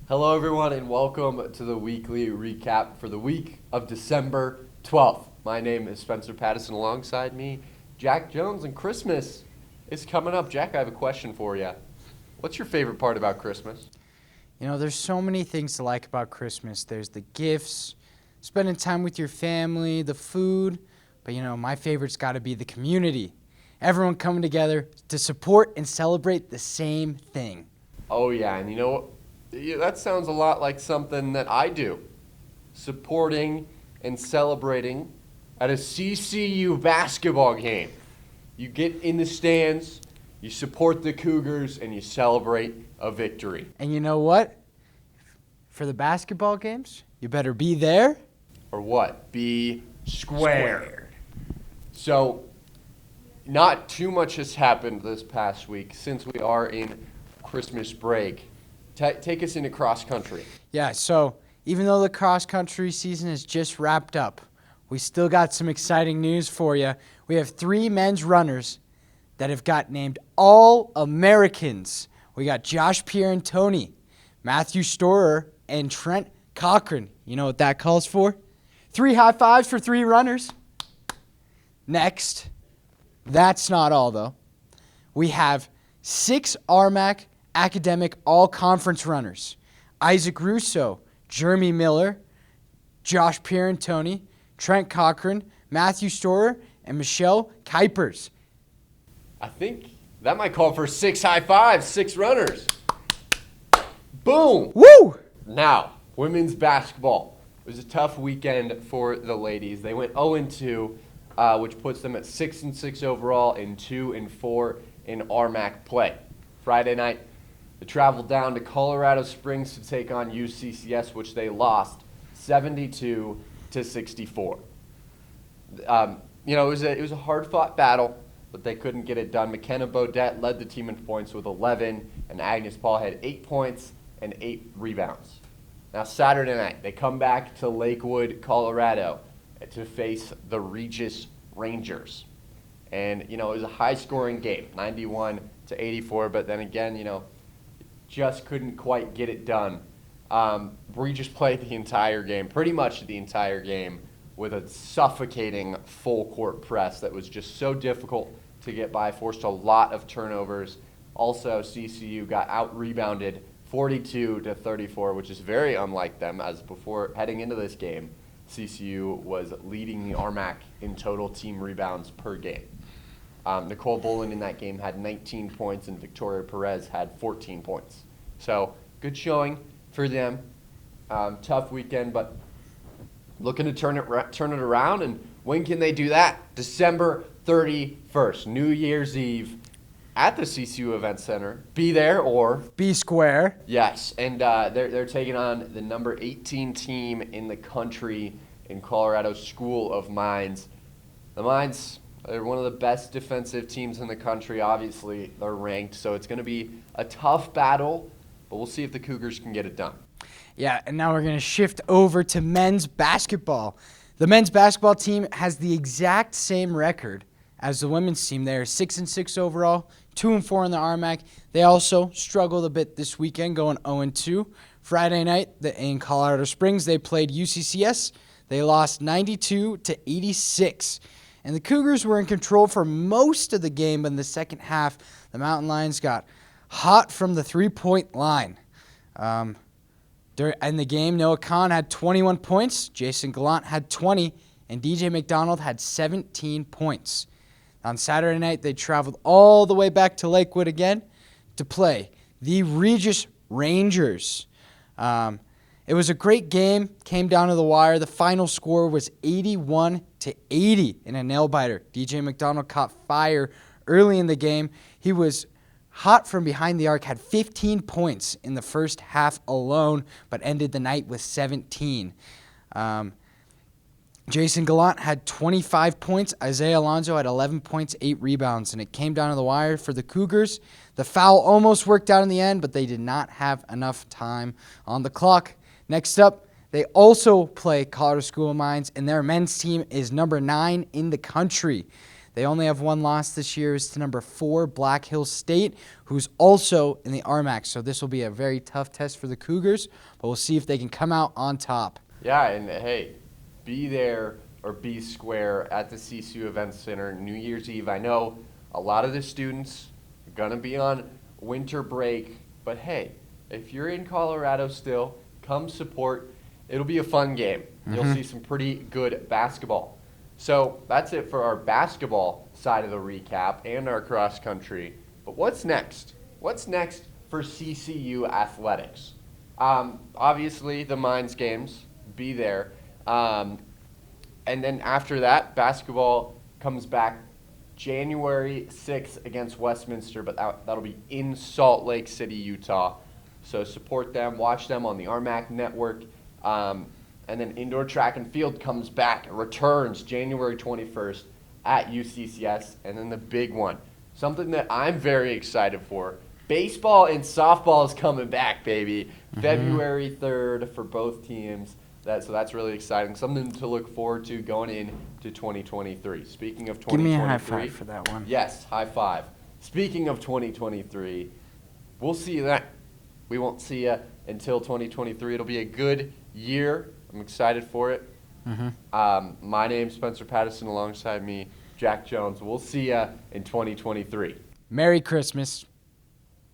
Hello, everyone, and welcome to the weekly recap for the week of December 12th. My name is Spencer Pattison. Alongside me, Jack Jones, and Christmas is coming up. Jack, I have a question for you. What's your favorite part about Christmas? You know, there's so many things to like about Christmas. There's the gifts, spending time with your family, the food, but my favorite's got to be the community. Everyone coming together to support and celebrate the same thing. Oh, yeah, and that sounds a lot like something that I do. Supporting and celebrating at a CCU basketball game. You get in the stands, you support the Cougars, and you celebrate a victory. And you know what? For the basketball games, you better be there. Or what? Be squared. So, not too much has happened this past week since we are in Christmas break. Take us into cross country. Yeah, so even though the cross country season has just wrapped up, we still got some exciting news for you. We have 3 men's runners that have got named All-Americans. We got Josh Pierantoni, Matthew Storer, and Trent Cochran. You know what that calls for? 3 high fives for 3 runners. Next, that's not all, though. We have 6 RMAC academic all-conference runners: Isaac Russo, Jeremy Miller, Josh Pierantoni, Trent Cochran, Matthew Storer, and Michelle Kuipers. I think that might call for 6 high fives, 6 runners. Boom! Woo! Now, women's basketball. It was a tough weekend for the ladies. They went 0-2, which puts them at 6-6 overall and 2-4 in RMAC play. Friday night, they traveled down to Colorado Springs to take on UCCS, which they lost 72-64. It was a hard-fought battle, but they couldn't get it done. McKenna Bodette led the team in points with 11, and Agnes Paul had 8 points and 8 rebounds. Now, Saturday night, they come back to Lakewood, Colorado, to face the Regis Rangers. And, it was a high-scoring game, 91-84, but then again, just couldn't quite get it done. Regis played the entire game, pretty much the entire game, with a suffocating full-court press that was just so difficult to get by, forced a lot of turnovers. Also, CCU got out-rebounded 42-34, which is very unlike them, as before heading into this game, CCU was leading the RMAC in total team rebounds per game. Nicole Bolin in that game had 19 points, and Victoria Perez had 14 points. So, good showing for them. Tough weekend, but looking to turn it around, and when can they do that? December 31st, New Year's Eve, at the CCU Event Center. Be there or be square. Yes, and they're taking on the number 18 team in the country in Colorado School of Mines. The Mines, they're one of the best defensive teams in the country. Obviously, they're ranked, so it's going to be a tough battle, but we'll see if the Cougars can get it done. Yeah, and now we're going to shift over to men's basketball. The men's basketball team has the exact same record as the women's team. They're 6-6 overall, 2-4 in the RMAC. They also struggled a bit this weekend, going 0-2. Friday night in Colorado Springs, they played UCCS. They lost 92-86. And the Cougars were in control for most of the game, but in the second half, the Mountain Lions got hot from the three-point line. In the game, Noah Kahn had 21 points, Jason Gallant had 20, and DJ McDonald had 17 points. On Saturday night, they traveled all the way back to Lakewood again to play the Regis Rangers. It was a great game, came down to the wire. The final score was 81-80 in a nail-biter. DJ McDonald caught fire early in the game. He was hot from behind the arc, had 15 points in the first half alone, but ended the night with 17. Jason Gallant had 25 points. Isaiah Alonso had 11 points, 8 rebounds, and it came down to the wire for the Cougars. The foul almost worked out in the end, but they did not have enough time on the clock. Next up, they also play Colorado School of Mines, and their men's team is number 9 in the country. They only have one loss this year. It's to number 4, Black Hills State, who's also in the RMAC. So this will be a very tough test for the Cougars, but we'll see if they can come out on top. Yeah, and hey, be there or be square at the CCU Event Center New Year's Eve. I know a lot of the students are going to be on winter break, but hey, if you're in Colorado still, come support. It'll be a fun game. You'll see some pretty good basketball. So that's it for our basketball side of the recap and our cross country. But what's next? What's next for CCU athletics? Obviously, the Mines games, be there. And then after that, basketball comes back January 6th against Westminster, but that'll be in Salt Lake City, Utah. So support them, watch them on the RMAC network. And then indoor track and field comes back, returns January 21st at UCCS. And then the big one, something that I'm very excited for, baseball and softball is coming back, baby. February 3rd for both teams. So that's really exciting. Something to look forward to going into 2023. Speaking of 2023. Give me a high five for that one. Yes, high five. Speaking of 2023, we'll see you then. We won't see you until 2023. It'll be a good year. I'm excited for it. My name's Spencer Patterson, alongside me, Jack Jones. We'll see you in 2023. Merry Christmas.